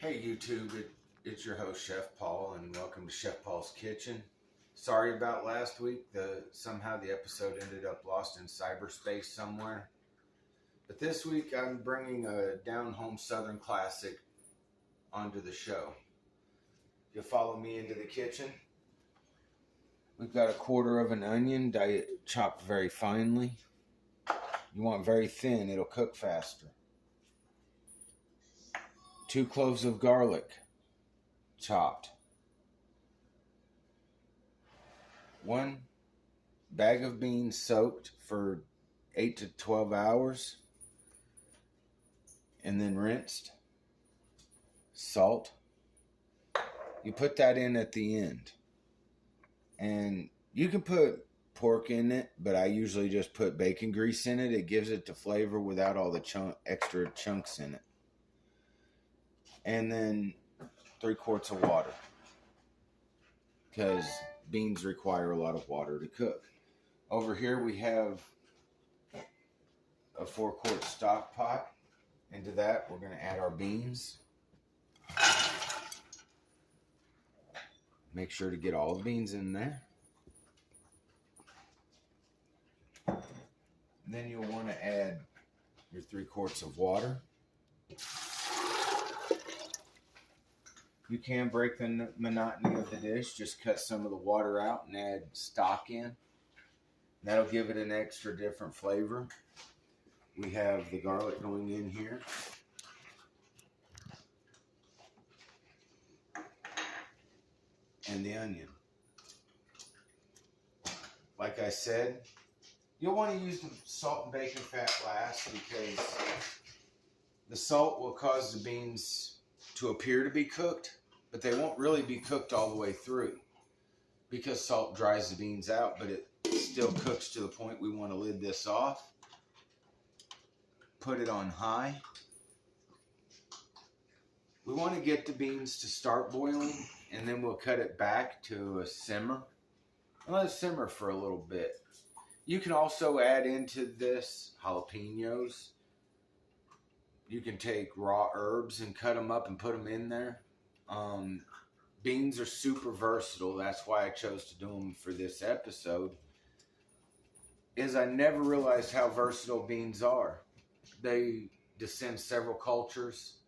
Hey YouTube, it's your host Chef Paul, and welcome to Chef Paul's Kitchen. Sorry about last week. Somehow the episode ended up lost in cyberspace somewhere. But this week I'm bringing a down-home Southern classic onto the show. You'll follow me into the kitchen. We've got a quarter of an onion chopped very finely. You want very thin, it'll cook faster. 2 cloves of garlic, chopped. 1 bag of beans soaked for 8 to 12 hours and then rinsed. Salt. You put that in at the end. And you can put pork in it, but I usually just put bacon grease in it. It gives it the flavor without all the extra chunks in it. And then 3 quarts of water, because beans require a lot of water to cook. Over here we have a 4-quart stock pot. Into that we're going to add our beans. Make sure to get all the beans in there. And then you'll want to add your 3 quarts of water. You can break the monotony of the dish. Just cut some of the water out and add stock in. That'll give it an extra different flavor. We have the garlic going in here. And the onion. Like I said, you'll want to use the salt and bacon fat last, because the salt will cause the beans to appear to be cooked, but they won't really be cooked all the way through, because salt dries the beans out, but it still cooks to the point we want to lid this off. Put it on high. We want to get the beans to start boiling, and then we'll cut it back to a simmer. And let it simmer for a little bit. You can also add into this jalapenos. You can take raw herbs and cut them up and put them in there. Beans are super versatile. That's why I chose to do them for this episode. I never realized how versatile beans are. They descend several cultures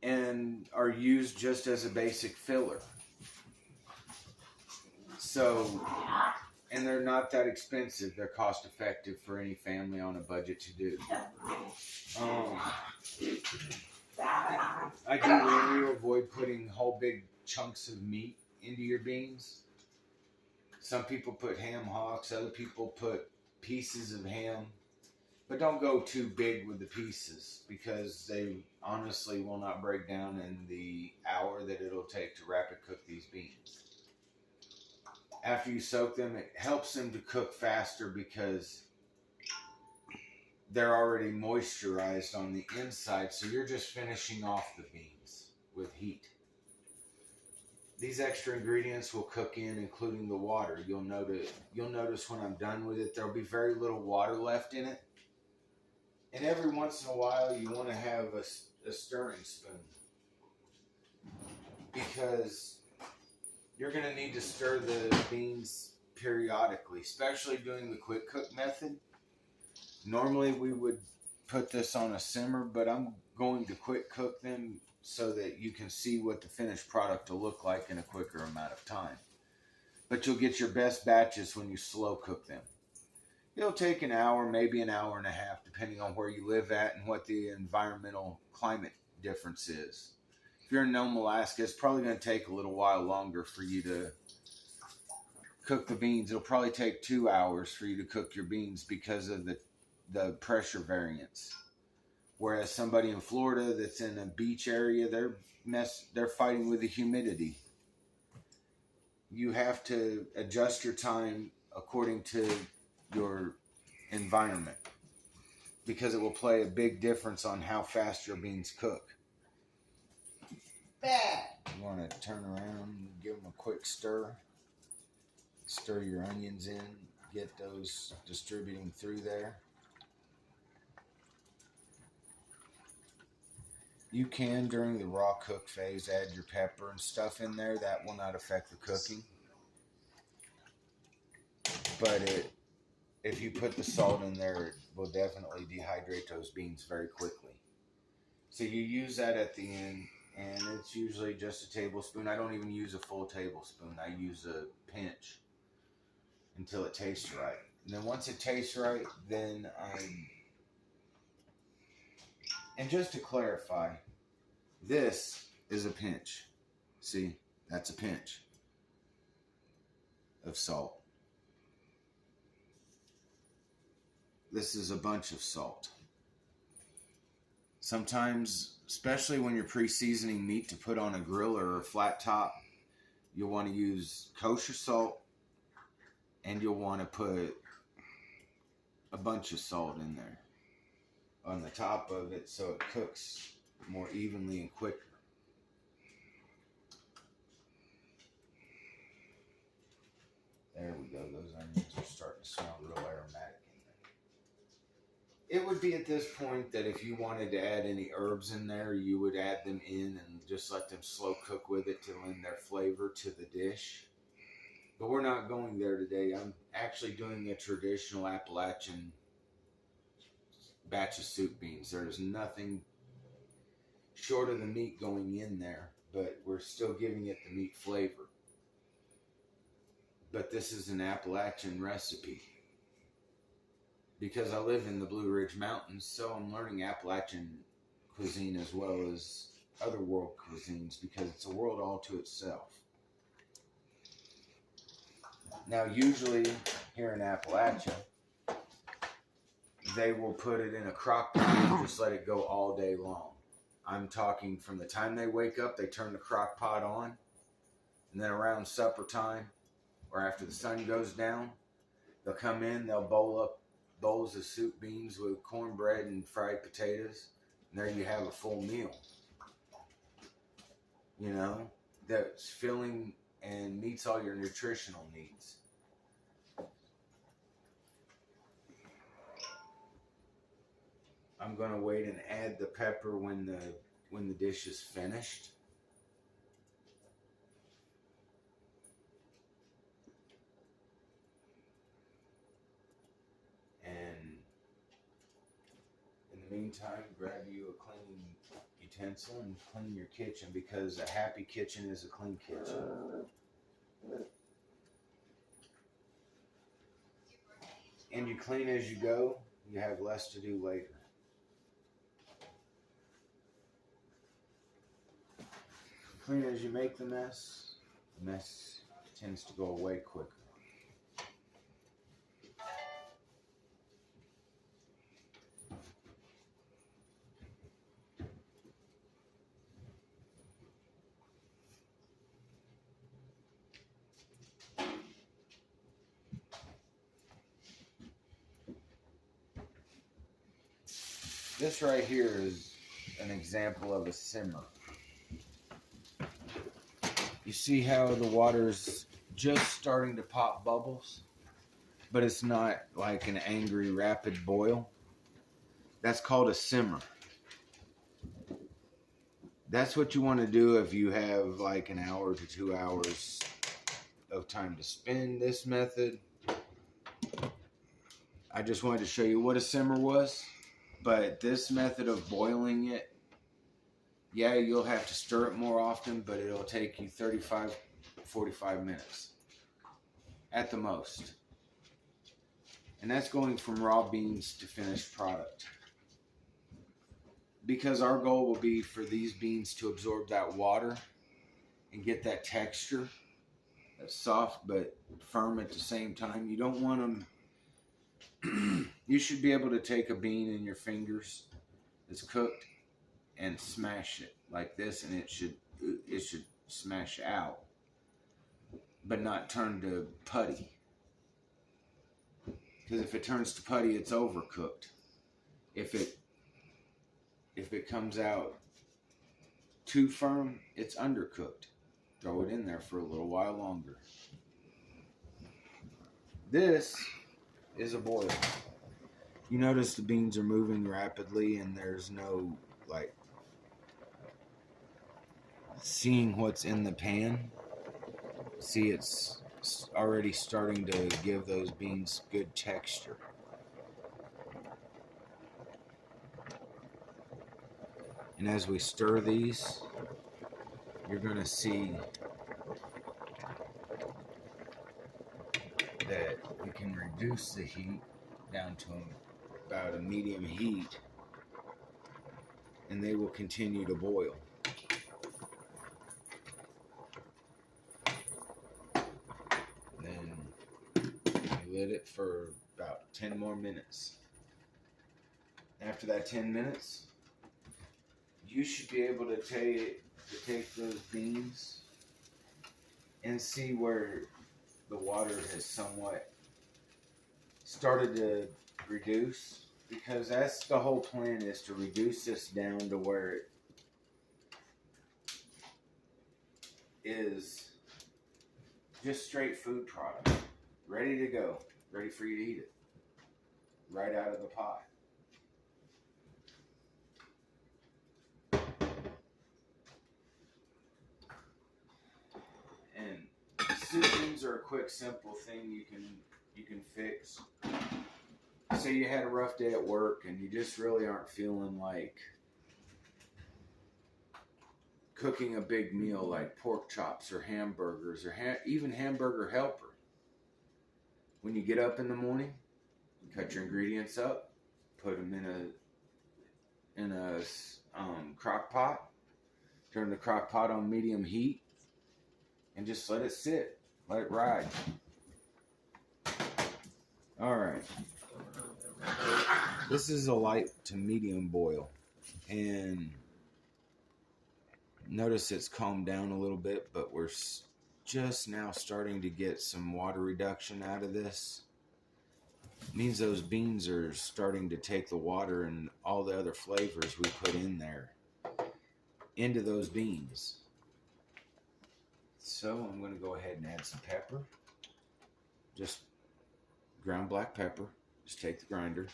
and are used just as a basic filler. And they're not that expensive. They're cost effective for any family on a budget to do. I do really avoid putting whole big chunks of meat into your beans. Some people put ham hocks, other people put pieces of ham. But don't go too big with the pieces, because they honestly will not break down in the hour that it'll take to rapid cook these beans. After you soak them, it helps them to cook faster because they're already moisturized on the inside, so you're just finishing off the beans with heat. These extra ingredients will cook in, including the water. You'll notice when I'm done with it, there'll be very little water left in it. And every once in a while, you want to have a stirring spoon, because you're going to need to stir the beans periodically, especially doing the quick cook method. Normally we would put this on a simmer, but I'm going to quick cook them so that you can see what the finished product will look like in a quicker amount of time. But you'll get your best batches when you slow cook them. It'll take an hour, maybe an hour and a half, depending on where you live at and what the environmental climate difference is. If you're in Nome, Alaska, it's probably going to take a little while longer for you to cook the beans. It'll probably take 2 hours for you to cook your beans because of the pressure variance. Whereas somebody in Florida that's in a beach area, they're fighting with the humidity. You have to adjust your time according to your environment, because it will play a big difference on how fast your beans cook. You want to turn around, give them a quick stir. Stir your onions in, get those distributing through there. You can, during the raw cook phase, add your pepper and stuff in there. That will not affect the cooking. But if you put the salt in there, it will definitely dehydrate those beans very quickly. So you use that at the end, and it's usually just a tablespoon. I don't even use a full tablespoon. I use a pinch until it tastes right. And then once it tastes right, then and just to clarify, this is a pinch. See, that's a pinch of salt. This is a bunch of salt. Sometimes, especially when you're pre-seasoning meat to put on a grill or a flat top, you'll want to use kosher salt, and you'll want to put a bunch of salt in there on the top of it so it cooks more evenly and quicker. There we go. Those onions are starting to smell real aromatic in there. It would be at this point that if you wanted to add any herbs in there, you would add them in and just let them slow cook with it to lend their flavor to the dish. But we're not going there today. I'm actually doing a traditional Appalachian batch of soup beans. There's nothing short of the meat going in there, but we're still giving it the meat flavor. But this is an Appalachian recipe. Because I live in the Blue Ridge Mountains, so I'm learning Appalachian cuisine as well as other world cuisines, because it's a world all to itself. Now, usually here in Appalachia, they will put it in a crock pot and just let it go all day long. I'm talking from the time they wake up, they turn the crock pot on, and then around supper time, or after the sun goes down, they'll come in, they'll bowl up bowls of soup beans with cornbread and fried potatoes, and there you have a full meal. You know, that's filling and meets all your nutritional needs. I'm going to wait and add the pepper when the dish is finished. And in the meantime, grab you a clean utensil and clean your kitchen, because a happy kitchen is a clean kitchen. And you clean as you go, you have less to do later. Clean as you make the mess tends to go away quicker. This right here is an example of a simmer. You see how the water's just starting to pop bubbles, but it's not like an angry rapid boil. That's called a simmer. That's what you want to do if you have like an hour to 2 hours of time to spend this method. I just wanted to show you what a simmer was. But this method of boiling it, yeah, you'll have to stir it more often, but it'll take you 35, 45 minutes at the most. And that's going from raw beans to finished product. Because our goal will be for these beans to absorb that water and get that texture, that's soft but firm at the same time. You don't want them... You should be able to take a bean in your fingers that's cooked and smash it like this, and it should smash out, but not turn to putty. Because if it turns to putty, it's overcooked. If it comes out too firm, it's undercooked. Throw it in there for a little while longer. This is a boil. You notice the beans are moving rapidly, and there's no like seeing what's in the pan. See, it's already starting to give those beans good texture. And as we stir these, you're going to see that we can reduce the heat down to about a medium heat, and they will continue to boil. Then you let it for about 10 more minutes. After that 10 minutes, you should be able to take those beans and see where the water has somewhat started to reduce, because that's the whole plan, is to reduce this down to where it is just straight food product, ready to go, ready for you to eat it right out of the pot. And soup beans are a quick, simple thing you can fix. Say you had a rough day at work and you just really aren't feeling like cooking a big meal like pork chops or hamburgers or even hamburger helper. When you get up in the morning, cut your ingredients up, put them in a crock pot, turn the crock pot on medium heat, and just let it sit, let it ride. All right. This is a light to medium boil, and notice it's calmed down a little bit, but we're just now starting to get some water reduction out of this. It means those beans are starting to take the water and all the other flavors we put in there into those beans. So I'm going to go ahead and add some pepper, just ground black pepper. Just take the grinder.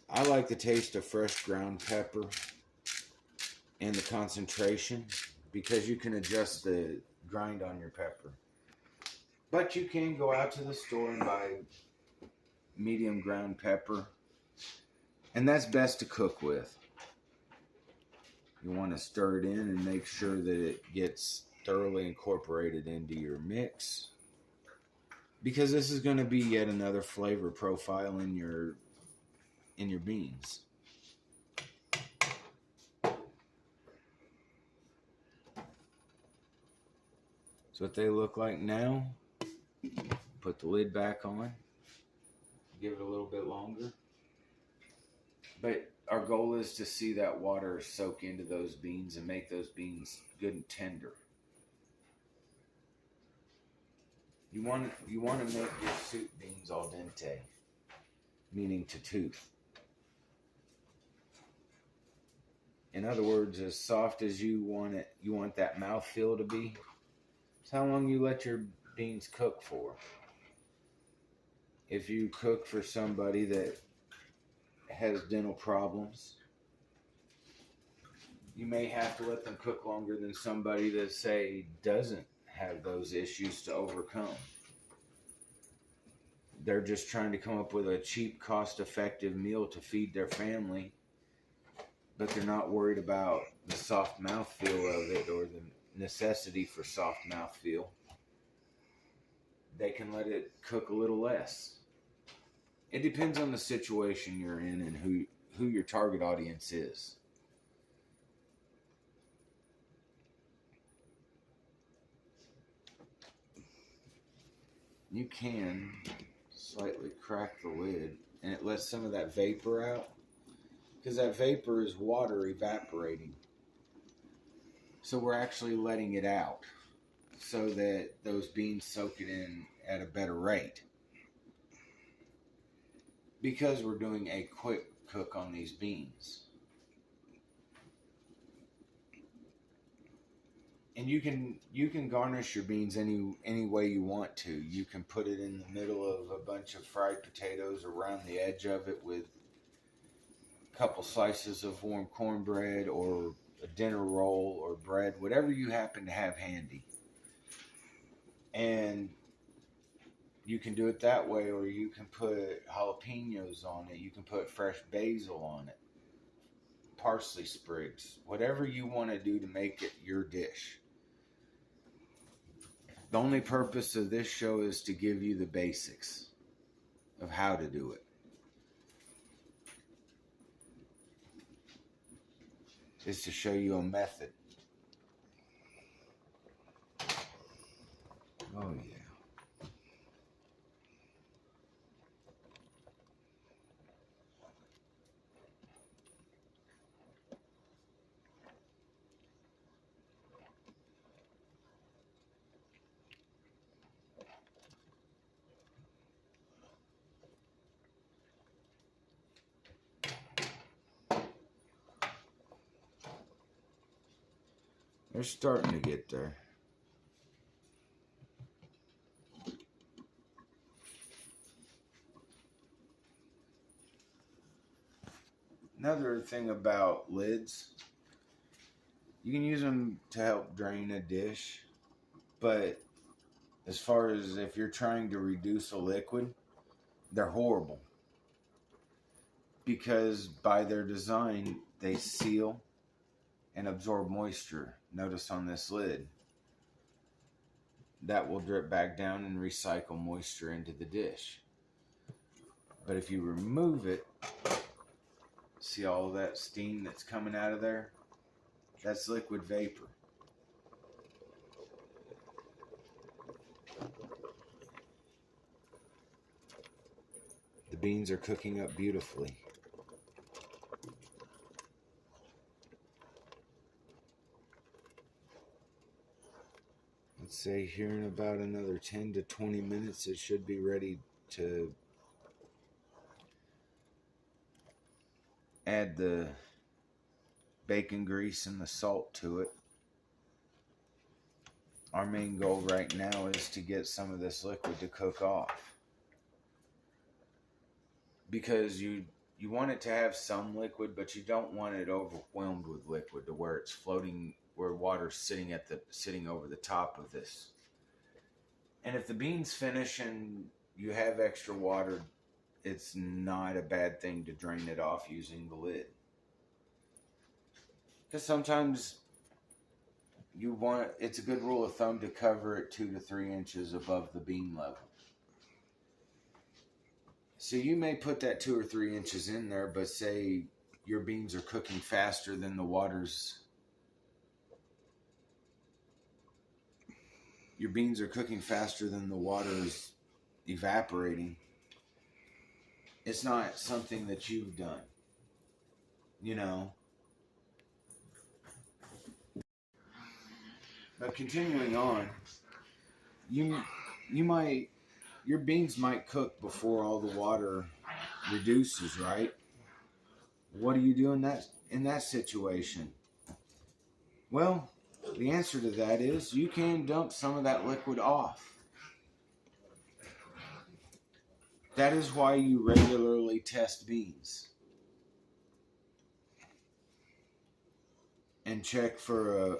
I like the taste of fresh ground pepper and the concentration, because you can adjust the grind on your pepper. But you can go out to the store and buy medium ground pepper, and that's best to cook with. You want to stir it in and make sure that it gets thoroughly incorporated into your mix, because this is going to be yet another flavor profile in your beans. So what they look like now. Put the lid back on. Give it a little bit longer. But our goal is to see that water soak into those beans and make those beans good and tender. You want to make your soup beans al dente, meaning to tooth. In other words, as soft as you want it, you want that mouthfeel to be. It's how long you let your beans cook for. If you cook for somebody that has dental problems, you may have to let them cook longer than somebody that, say, doesn't have those issues to overcome. They're just trying to come up with a cheap, cost-effective meal to feed their family, but they're not worried about the soft mouthfeel of it or the necessity for soft mouthfeel. They can let it cook a little less. It depends on the situation you're in and who your target audience is. You can slightly crack the lid and it lets some of that vapor out, because that vapor is water evaporating. So we're actually letting it out so that those beans soak it in at a better rate. Because we're doing a quick cook on these beans. And you can garnish your beans any way you want to. You can put it in the middle of a bunch of fried potatoes, around the edge of it with a couple slices of warm cornbread or a dinner roll or bread, whatever you happen to have handy. And you can do it that way, or you can put jalapenos on it. You can put fresh basil on it, parsley sprigs, whatever you want to do to make it your dish. The only purpose of this show is to give you the basics of how to do it. Is to show you a method. Oh yeah. They're starting to get there. Another thing about lids, you can use them to help drain a dish, but as far as if you're trying to reduce a liquid, they're horrible. Because by their design, they seal and absorb moisture. Notice on this lid, that will drip back down and recycle moisture into the dish. But if you remove it, see all of that steam that's coming out of there? That's liquid vapor. The beans are cooking up beautifully. Let's say here in about another 10 to 20 minutes, it should be ready to add the bacon grease and the salt to it. Our main goal right now is to get some of this liquid to cook off. Because you want it to have some liquid, but you don't want it overwhelmed with liquid to where it's floating, where water's sitting over the top of this. And if the beans finish and you have extra water, it's not a bad thing to drain it off using the lid. Because sometimes it's a good rule of thumb to cover it 2 to 3 inches above the bean level. So you may put that 2 or 3 inches in there, but say your beans are cooking faster than the water's. Your beans are cooking faster than the water is evaporating. It's not something that you've done, you know. But continuing on, your beans might cook before all the water reduces, right? What do you do in that situation? Well, the answer to that is you can dump some of that liquid off. That is why you regularly test beans and check for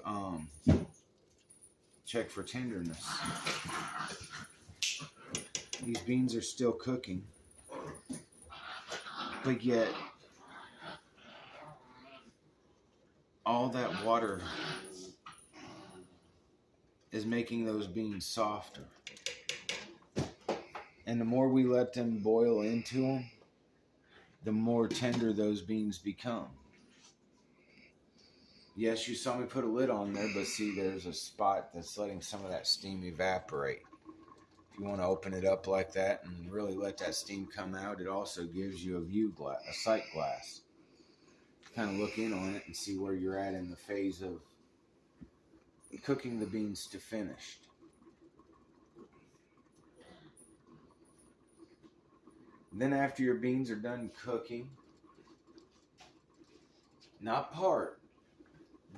tenderness. These beans are still cooking, but yet all that water is making those beans softer. And the more we let them boil into them, the more tender those beans become. Yes, you saw me put a lid on there, but see, there's a spot that's letting some of that steam evaporate. If you want to open it up like that and really let that steam come out, it also gives you a sight glass. Kind of look in on it and see where you're at in the phase of cooking the beans to finished. Then after your beans are done cooking, not part,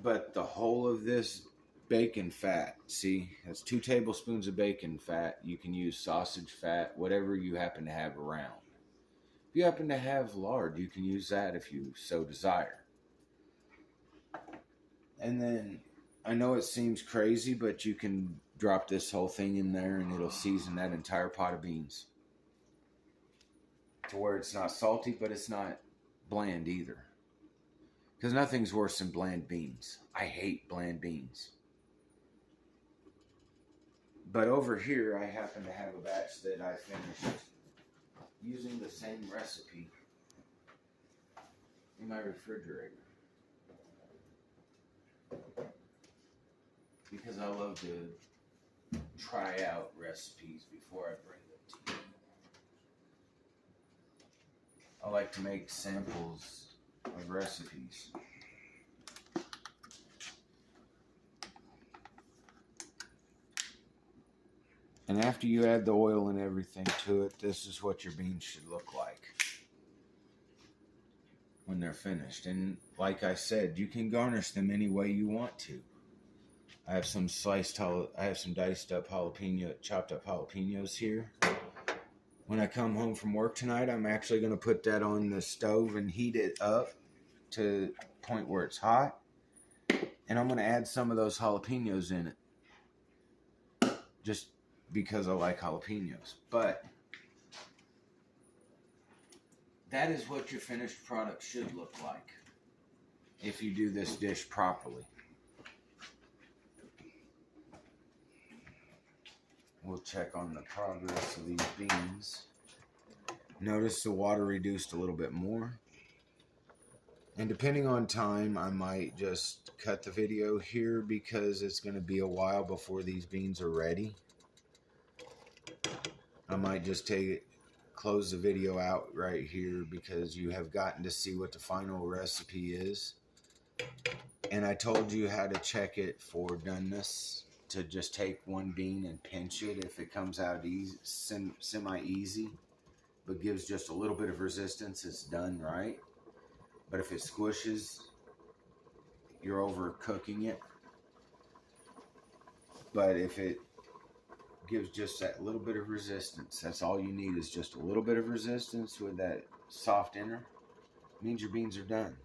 but the whole of this bacon fat, see, that's 2 tablespoons of bacon fat. You can use sausage fat, whatever you happen to have around. If you happen to have lard, you can use that if you so desire. And then, I know it seems crazy, but you can drop this whole thing in there and it'll season that entire pot of beans. To where it's not salty, but it's not bland either. Because nothing's worse than bland beans. I hate bland beans. But over here, I happen to have a batch that I finished using the same recipe in my refrigerator. Because I love to try out recipes before I bring them to you. I like to make samples of recipes. And after you add the oil and everything to it, this is what your beans should look like when they're finished. And like I said, you can garnish them any way you want to. I have some diced up chopped up jalapenos here. When I come home from work tonight, I'm actually going to put that on the stove and heat it up to the point where it's hot. And I'm going to add some of those jalapenos in it. Just because I like jalapenos. But that is what your finished product should look like if you do this dish properly. We'll check on the progress of these beans. Notice the water reduced a little bit more. And depending on time, I might just cut the video here because it's going to be a while before these beans are ready. I might just close the video out right here because you have gotten to see what the final recipe is. And I told you how to check it for doneness. To just take one bean and pinch it if it comes out easy, semi-easy, but gives just a little bit of resistance, it's done right. But if it squishes, you're overcooking it. But if it gives just that little bit of resistance, that's all you need is just a little bit of resistance with that soft inner. It means your beans are done.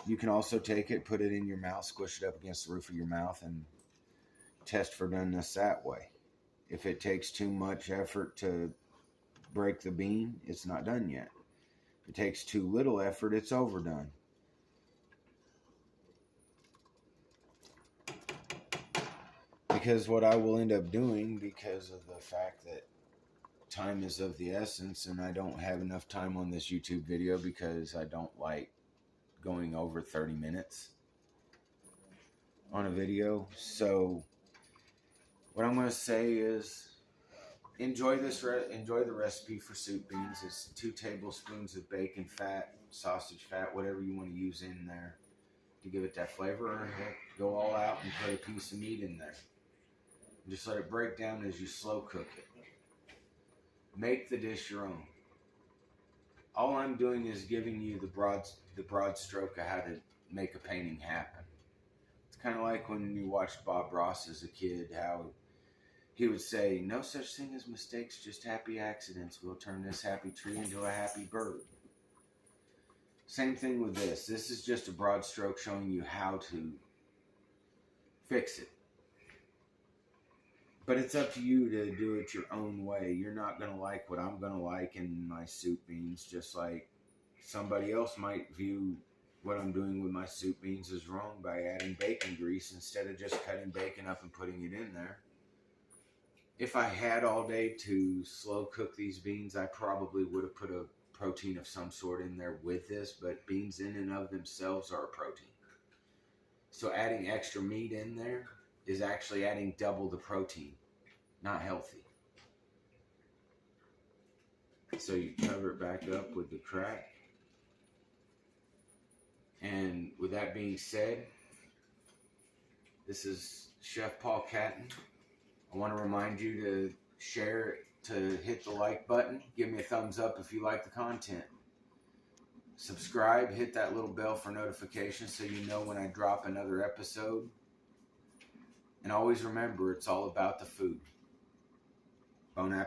You can also take it, put it in your mouth, squish it up against the roof of your mouth, and test for doneness that way. If it takes too much effort to break the bean, it's not done yet. If it takes too little effort, it's overdone. Because what I will end up doing, because of the fact that time is of the essence, and I don't have enough time on this YouTube video because I don't like going over 30 minutes on a video. So what I'm going to say is enjoy the recipe for soup beans. It's 2 tablespoons of bacon fat, sausage fat, whatever you want to use in there to give it that flavor. Or heck, go all out and put a piece of meat in there. Just let it break down as you slow cook it. Make the dish your own. All I'm doing is giving you the broad stroke of how to make a painting happen. It's kind of like when you watched Bob Ross as a kid, how he would say, no such thing as mistakes, just happy accidents. We'll turn this happy tree into a happy bird. Same thing with this. This is just a broad stroke showing you how to fix it. But it's up to you to do it your own way. You're not going to like what I'm going to like in my soup beans, just like somebody else might view what I'm doing with my soup beans as wrong by adding bacon grease instead of just cutting bacon up and putting it in there. If I had all day to slow cook these beans, I probably would have put a protein of some sort in there with this, but beans in and of themselves are a protein. So adding extra meat in there is actually adding double the protein. Not healthy. So you cover it back up with the crack. And with that being said, this is Chef Paul Catton. I want to remind you to share, to hit the like button. Give me a thumbs up if you like the content. Subscribe, hit that little bell for notifications so you know when I drop another episode. And always remember, it's all about the food. Bon appetit.